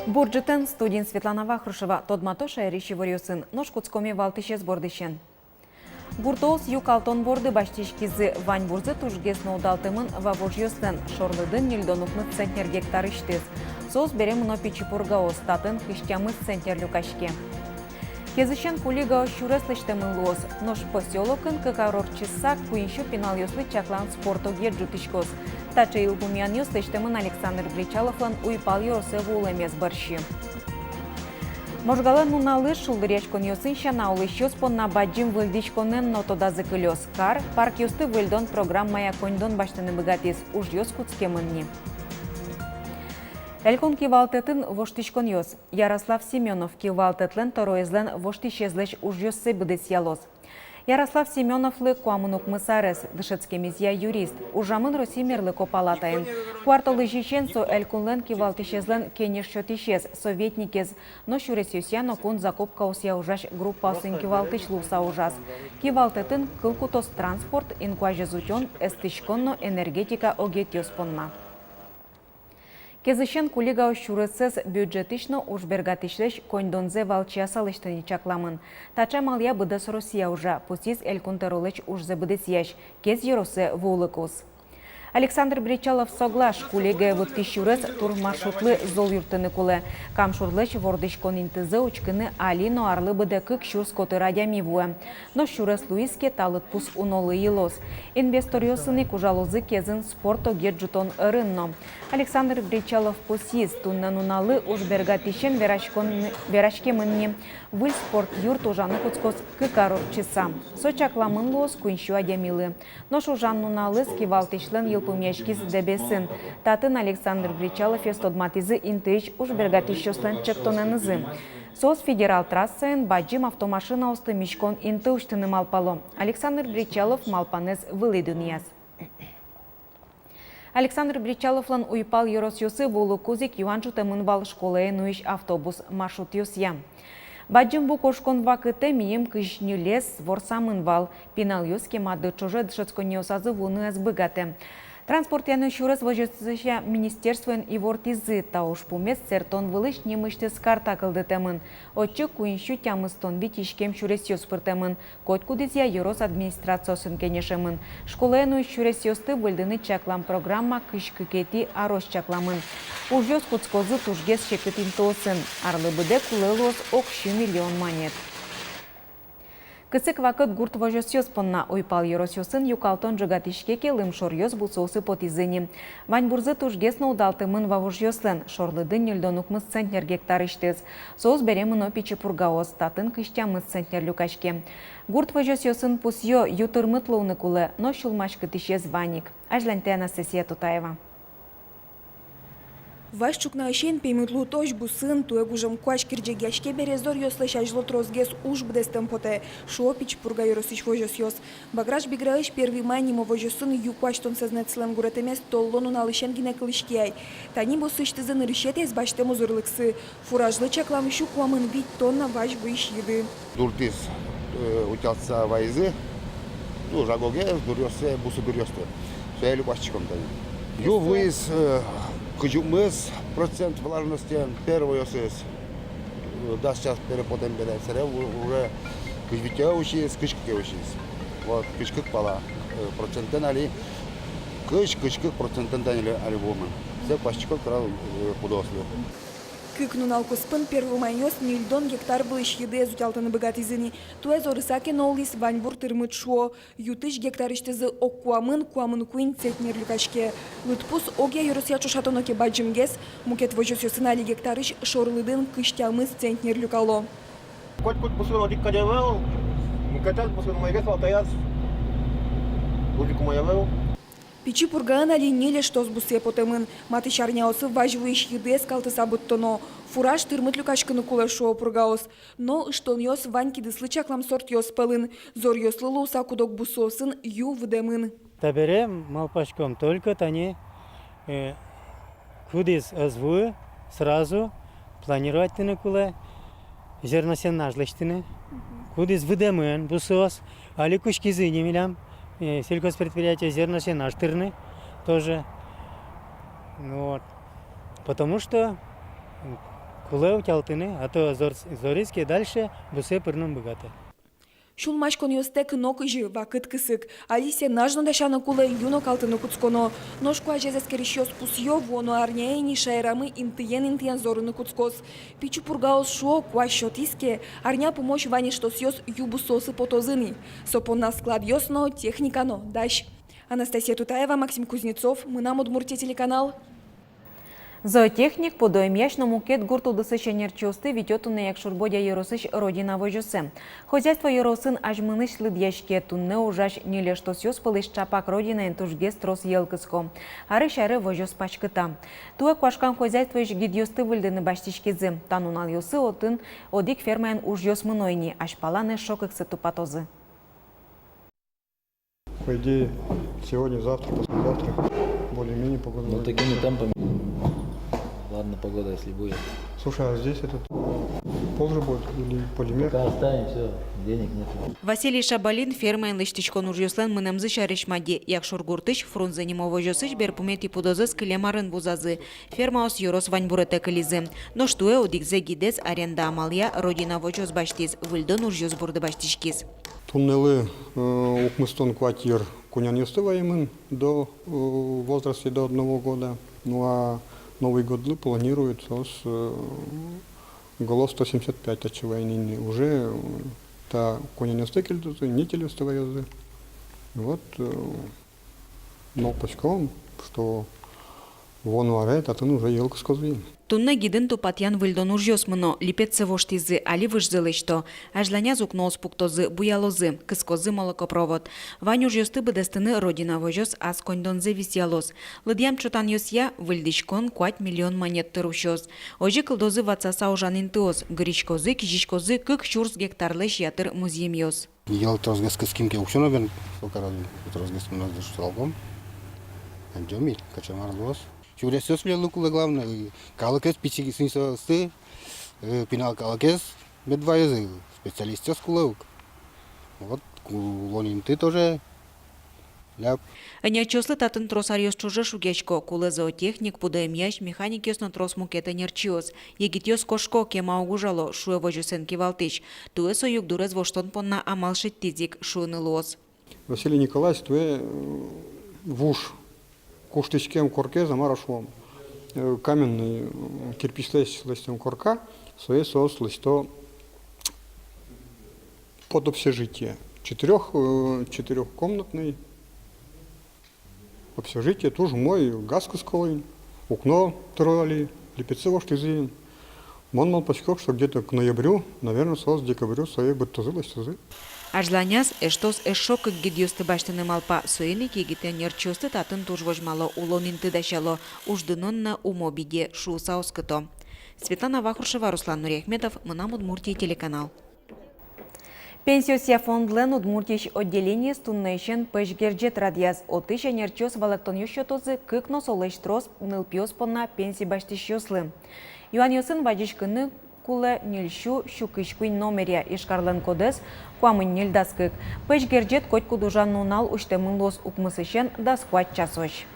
Бурджетен студент Светлана Вахрушева тодматоша речи варюсын ношкутскоми валтыше сбордыщен. Гуртоус юкалтон борды баштишкизы вань бурзы тужгес ноудалтымын вавожьёстен шорлыдын нильдонукмы центнер гектар иштез. Соз берем нопичи пургаос татын хыштямы центнер люкашке. Кезышен кулига щуреслыштемын луос, нош поселокын кыкарорчыса куиншу пенал ёслы чаклан спорту герджутышкос. Тача илбумян ёслыштемын Александр Бричаловлан уйпал ёросы вулемес барщи. Можгалан нуналы шулдыречкон ёсын шанаулы щоспон на баджим выльдичконен нотодазы кылёс. Кар парк ёсты выльдон программая коньдон баштыны быгатис уж ёс куцкемынни. Элькон кивалтетін воштичкон ёс. Ярослав Семенов кивалтетлен тороезлен воштичезлеш уж ёссы быдыс ялос. Ярослав Семеновлы куамынук мысарес, дышецкемизия юрист, ужамын Росимерлы копалатайын. Кварталы жиченсо элькунлен кивалтичезлен кенеш шотичез, советникез, но шуресюсян окун закупка усия ужаш группасын кивалтычлу ужас. Кивалтетін кылкутос транспорт, инкуажезутен, эстичконно энергетика огет ёспонна. Кезышен кулига щурыцыз бюджетично ужбергатишлеш коньдонзе валчия салыштыни чакламын. Тача малия быдыс Россия уже, пустиз элькунтеролыч ужзе быдыс яш, кез еросы вулыкус. Александр Бричалов соглаш кулига вот щурыц тур маршрутлы зол юртыны кулы. Камшурлыч вордышкон интызы учкыны алино арлы быды кык щур скоты радями вуэ. Но щурыц Луиске талыт пус унолы елос. Инвестор ёсыны кужалузы кезын спорто геджутон рынно. Александр Бричалов пусиз тунна нуналы ужбергатишен верашке мынни. Выль спорт юрт ужаны куцкос кыкарор часа. Сочакламын лос куиншу адямилы. Но шужан нуналы скивалтишлен елпумешкиз дебесин. Татын Александр Бричалов естодматизы интыч ужбергатишёслен чектоненызы. Соз федерал трассаен баджим автомашина осты мишкон инты уштыны малпало. Александр Бричалов малпанез вылы дүнияз. Александр Бричаловлан уйпал ерос ёсы болу кузик юанчутымын вал школы нуиш автобус маршрут ёсья. Баджим бу кошкон вакыты мием кышнюлес ворсамын вал. Пинал ёске мады чуже дышецкон ёсазы вуны азбыгаты. Транспорт яны щурыз вожесыша министерствен и вортизы тауш пумес сертон вылыш немышты скарта кылдытымын. Отчы куиншу тямыстон витишкем щурез ёспыртымын. Кот кудызя ерос администрациясын кенешемын. Школаену щурез ёсты выльдыны чаклам программа кыш кыкети арос чакламын. Уж ёс куцкозы тужгес шекытин тосын. Арлы быде кулелос окши миллион монет. Кысык вакыт гурт вожос ёспонна ойпал ерос ёсын юкалтон жыгатишке келым шор ёс булсосы потизыни. Вань бурзы тужгес ноудалтымын вавож ёслен, шорлыдын нельдонукмыз центнер гектар иштез. Соз беремын опичи пургаос, татын кыштямыз центнер люкашке. Гурт вожос ёсын пус ё ютырмытлыуны кулы, но шулмашкы тишез ваник. Ажланте Анастасия Тутаева. Вашчук на ощен пеймутлу точ бусын туэгужам куаш кирджегяшке березор ёслыш ажлот розгес уж бдестем поте. Шопич пурга ёросыч вожос ёс. Баграш биграыш первый майнимо вожосын юкуаштон сознецлен гуретемес толлону налышен гинекылышкияй. Тани босыштызын решетес баштем узырлыксы. Фуражлы чаклам щукламын вид тонна ваш выш еды. Дуртис утялся вайзы, жагоге дурёсы бусу дурёсты. Все любашчиком дают. Ю выез кыжумыз процент влажности первый осыз. Да, сейчас перепотем берется, уже кыжвитя учись, кышки учись. Вот кышкык пала процентен али кышкык процентен данили альбомы. Все пашчиков крал худосли. Кыкнун алкоспын первый майнёс нильдон гектар былыш еды зутялтыны богатизыни. Туэз орысаке ноллис ваньбур тырмыт шо. Ютыш гектар иштезы оккуамын куин центнер люкашке. Лытпус огя юрысия чушатоноке баджимгес. Мукет вожос ёсын али гектарыш шорлыдын кыштямыз центнер люкало. Кот пусун одик кадевел, мукетел пусун майгес валтаяз. Лудику маявел. Пичи пургаан али неле штос бусе потемын. Маты шарняосы важвыш еды скалтыса буттоно. Фураж тырмыт люкашкыны кулешо пургаос. Но штон ёс ваньки дыслы чаклам сорт ёс пылын. Зор ёслы луса кудок бусосын ю вдемын. Таберем малпачком только тани кудис озву сразу планировать тыны куле зерносеннаж лештыны. Кудис вдемын бусос али кушкизы немилям. Сельхозпредприятие зерносенаж тырны тоже. Вот. Потому что куле утялтыны, а то зорицке дальше бусе пырном богато. Шулмаш коньостек нокыжы вакыт кысык. Алисия нажно дашаны кулы юно калтыны куцконо. Ножку ажезаскерещёс пусьё воно арняэни шайрамы интыен зорыны куцкос. Пичу пургаос шо куащотиске арня помощь ване штосьёс юбусосы потозыны. Сопонна складьёсно техникано дащ. Анастасия Тутаева, Максим Кузнецов, мы нам Удмуртия телеканал. Зоотехник подоймяш мукет гурту дысыча чосты витётуны як шурбодя еросыч родина вожосы. Хозяйство еросын ажмыныш лыдьяшке тунне ужаш ниле штосьёс пылыш чапак родина энтужге строс елкыско. Ары шары вожос пачкыта. Туэ квашкан хозяйство иш гидьёсты выльдыны баштишкезы. Танунал ёсы отын одик фермаян уж ёс мынойни, ашпаланы шокыксы тупатозы. По идее, сегодня, завтра, послезавтра более-менее погода. Ну, такими темпами. Ладно, погода, если будет. Слушай, а здесь этот позже будет или полимер? Пока оставим, все, денег нет. Василий Шабалин фермаян лыштичкон уж ёслен мынымзы шаришмаде. Як шургуртыш фрунзенимо вожосыч берпумети пудозы скелемарын бузазы. Фермаос юрос ваньбурете кылизы. Но штуэ одикзе гидец аренда амалия родина вожос баштиз. Выльдон уж ёс бурды баштишкиз. Туннелы укмыстон квартир кунян естываемын до возраста до 1 года. Ну а Новый год планируют с голов 175 отчевайнины. Уже та кунян естыкельдузы, нитель естываезы. Вот но почком, что вон варет, а ты уже елка сказываем. Тунна гиден тупатян выльдон уж ёсмыно, липетце воштизы, али выжзылы что. Ажланя зукнос пуктозы, буялозы, кыскозы молокопровод. Вань уж ёсты быдестыны родина вожос, аз коньдонзы висялос. Лыдьям чотан ёсья, выльдишкон 4 миллион монет тырушёс. Ожи кылдозы ватсаса ужанин тыос, гречкозы, кижишкозы, кык шурс гектарлыш ятыр музеем ёс. Ел трозгес кыскимке укшуна бен сокарады трозгес куназ дышталгом. Анджоми качамарлос. Чурес сөсле лукулы главное. Калакес пичиги сынсасы, пинал калакес медвайзы, специалист скулаук. Вот кулоним ты тоже. Ляп. Нячослы татын тросарьос чуже шугечко, кулы зоотехник, пудаемяш, механик ёсно трос мукета нерчиос. Егит ёс кошко кема угужало, шуэ вожусен кивалтыч. Туэ союк дурез воштон понна амалшит тизик шуны лос. Василий Николаевич, туэ вуш. Куштычкем корке замарашвом. Каменный кирпич листом корка, своей сослось то под общежитие. Четырехкомнатный общежитие, тоже мой газ кусковый, окно тролли, лепецы воштызы. Мон мал почков, что где-то к ноябрю, наверное, с декабрю своей бытозылось. Ажланяс эштос эшок гидьёсты баштыны малпа соеник егите нерчосты татын туж вожмало улонин тыдашало уждынонна умобиде шуса оскыто. Светлана Вахрушева, Руслан Нурехметов, Мынам Удмуртия телеканал. Пенсиосия фондлен Удмуртич отделение стуннейшен пешгерджет радиаз отыша нерчос валактон ющотозы кыкно солештрос нылпиос понна пенсии баштишёслы. Юан ёсын вадишкыны куле нильшу шукышкуин номерия ишкарлен кодес куамын нильдаскык. Пешгерджет коть кудужан нунал уштемын лос укмысышен даскват часош.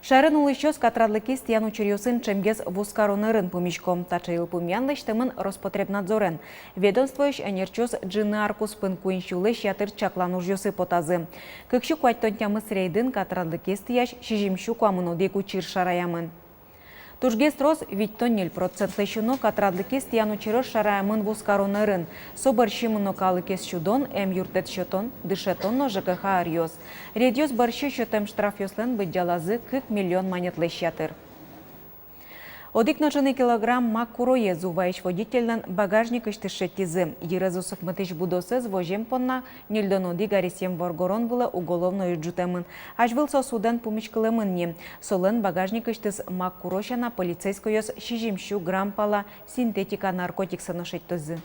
Шарын улышчос катрадлыки стиян учерёсын чемгез вускаронырын пумишком. Тачайыл пумянлыш тымын Роспотребнадзорен. Ведомствоиш энерчос джины аркус пын куиншулыш ятыр чаклан ужёсы потазы. Кыкшу куаттонтямыс рейдын катрадлыки стияш шижимшу куамын одек учир шараямын. Тужгес рос виттон 0% шуно катрадлыки стиян учерёс шараямын вускаронырын. Собаршимыно калыкес шудон, юртет шотон, дышетонно ЖКХ арьёс. Редьёс баршы шотем штраф ёслен быддялазы 40 миллион монетлыш ятыр. Одик ножыны килограмм мак курое зуваиш водительнен багажник иштышеттизы. Ерезусык мытыш будосыз вожем понна нильдон одик аресем воргорон было уголовно юджутемын. Ажвыл сосуден пумичкылемын не. Солен багажник иштыз мак курошана полицейскойос шижимшу грамм пала синтетика наркотик саношеттозы.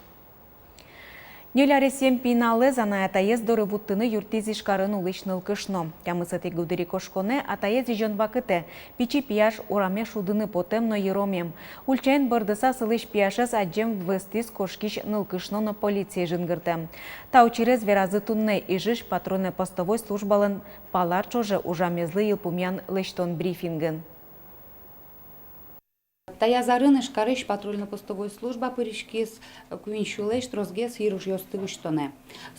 Неляресем пиналы зана атаез дорывуттыны юртиз ишкарын улышныл кышно. Тямысыты гудыри кошконе атаез ижон вакыте. Пичи пияш ураме шудыны потем но еромем. Ульчайын бардыса сылыш пияшыз аджем вестис кошкиш ныл кышно на полиция жынгырты. Таучирез веразы тунне ижиш патроны постовой службалын палар чоже ужамезлы илпумян лыштон брифинген. Тая зарыныш карыш патрульно-постовой служба пырышкис куиншулеш трозгес ируш ёстывыштоне.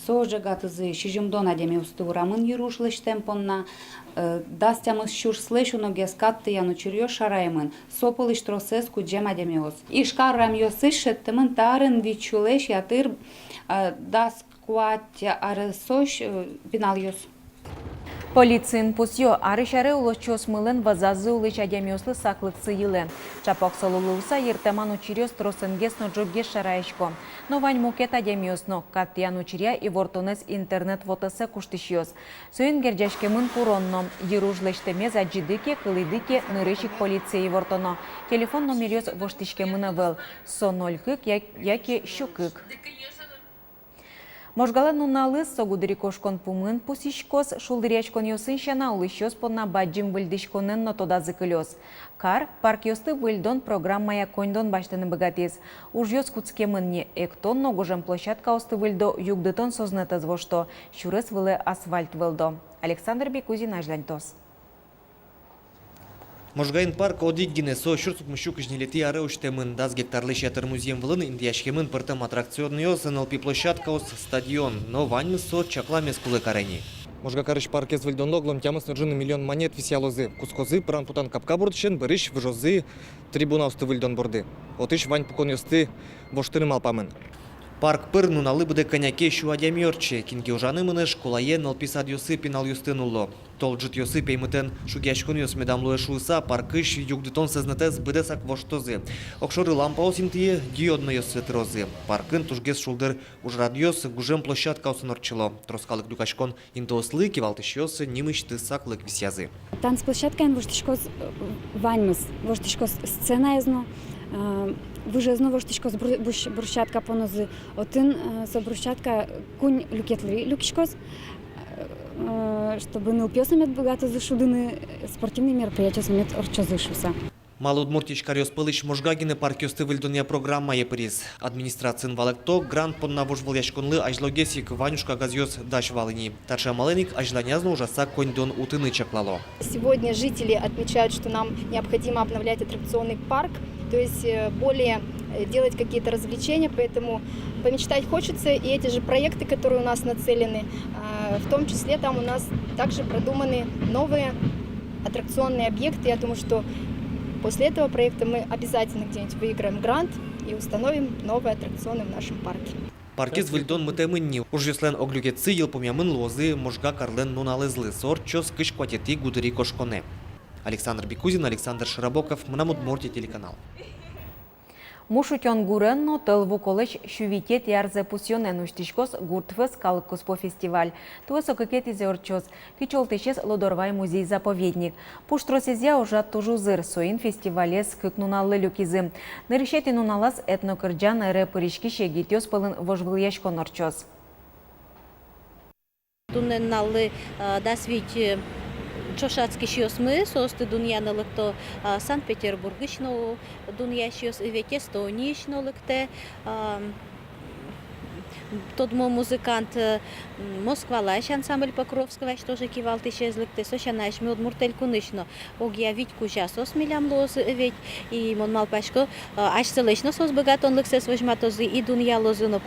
Сожа гатызы шижимдон адеме устывырамын ирушлеш темпонна, дастямыз шурслеш уногес катты янучурьё шараймын, сопылыш тросес куджем адемеос. Ишкаррам ёсыш шеттымын тарын вичулеш ятыр дас куатя арысош бинал ёс. Полицин пусьё арышаре улочос мылын вазазы улыч адемиослы саклыксы йылы. Чапоксалулуса ертеман учирёс тросенгесно джогге шараешко. Но вань мукет адемиосно, каттиян учиря и вортонес интернет вотысы куштышьёс. Сүйін герджашкемын пуронно, еружлештемез аджидыке, кылыдыке нырышик полицейи вортоно. Телефон номерёс воштышкемына выл, со 0 яки щукык. Можгала нуналы согудыри кошкон пумын пусишкос шулдырячкон йосын шана улышёс понна баджим выльдышконын нотодазы кылёс. Кар парк йосты выльдон программая коньдон баштыны богатез. Уж йос куцкемынне эктон ногожем площадка осты выльдо югдытон сознетыз вошто. Щурес вылы асфальт вылдо. Александр Бекузин ажлантос. Можгайын парк одиггине со шурсук мщукышнелети ареуштемын 10 гектарлы шатыр музеем вылын индияшкемын пыртым аттракционныёс НЛП площадка ос стадион, но ваньмы со чакла мескулы карени. Можга карыш паркез выльдонлоглом тямыс ныржыны миллион монет висялозы. Кускозы пыран путан капка бурдышен бырыш вжозы трибуна усты выльдон борды. Отыш вань пукон ёсты воштырым алпамын. Парк пыр нуналы буде коняке шу адямёрче, кинки ужаны мыны школае налписад йосы пинал юстынуло. Толджит йосы пеймытен шугяшкон йос медамлуэ шуыса паркыш югдытон сезнетез быдесак воштозы. Окшоры лампа осинтие диодно йосы трозы. Паркын тужгес шулдыр ужрад йос гужем площадка осынорчыло. Троскалык дюкашкон интоослы кивалтыш йосы нимышты саклык висязы. Танцплощадка воштышкоз ваньмыз, воштышкоз сцена езно. Выже знову ж тишко брусчатка понозы. Один со брусчатка кунь люкетлери люкишкоз, чтобы не упьёсами богато зашудыны спортивные мероприятия сумеет орчозышуса. Малудмуртич карьос пылыш можгагины парк ёсты выльдония программа еприз. Администрациян валекто грант понна вожвол яшконлы ажлогесик ванюшка газьёс даш валыни. Тарша маленик ажланязно ужаса коньдон утыны чаклало. Сегодня жители отмечают, что нам необходимо обновлять аттракционный парк, то есть более делать какие-то развлечения, поэтому помечтать хочется, и эти же проекты, которые у нас нацелены, в том числе там у нас также продуманы новые аттракционные объекты. Я думаю, что после этого проекта мы обязательно где-нибудь выиграем грант и установим новые аттракционы в нашем парке. Паркез выльдон мытемынни. Уж ёслен оглюкетцы елпомямын лозы можга карлен нуналызлы сор чос кыш кватети гудыри кошконе. Александр Бекузин, Александр Широбоков, Мнамудмурти телеканал. Мушутён гуренно тылву колыш шувитет ярзе пусёнен уштишкос гуртвыз калыккуспо фестиваль. Туэсо кыкет изеорчоз. Кичолтышес лодорвай музей-заповедник. Пуштросезя ужат тужузыр соин фестивалес кыкнуналлы люкизым. Нырышети нуналас этнокырджан рэпыришки шегитёс пылын вожвыльяшкон орчоз. Тунненналлы дасвить Чошацкий шиосмы, состы дуньянылыкто Санкт-Петербургышно дуньяшиос и век Эстонишно лыкте. Тот мой музыкант Москва-лаш ансамбль Покровского, что же кивал ты шезлыкте, сошанаш мы удмуртель кунышно. Огия ведь кужасос милям лоз ведь и мон малпашко аж целечно сос богатон лыксес возьматозы и дунья лозыно.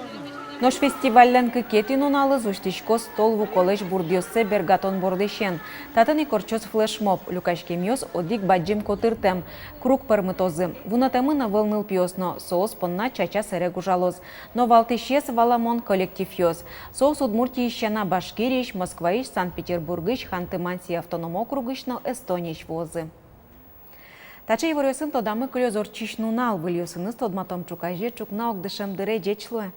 Нож фестиваллен кыкети нуналыз уштишкос толву колеш бурдиоссе бергатон бордешен. Татани корчос флешмоб, люкашкемиос одик баджим котыртем, круг пармытозы. Вунатемына вылныл пиосно, соос понна чача серег ужалоз. Но валтышес валамон коллектив йос. Соос Удмуртии ищена Башкириш, Москваиш, Санкт-Петербургиш, Ханты-Манси автоном округышно Эстониш возы. Тачей вырёсын тодамы клёзор чиш нунал выльёсыныз тодматом чукаже чукна огдышем дыре джечлуэ.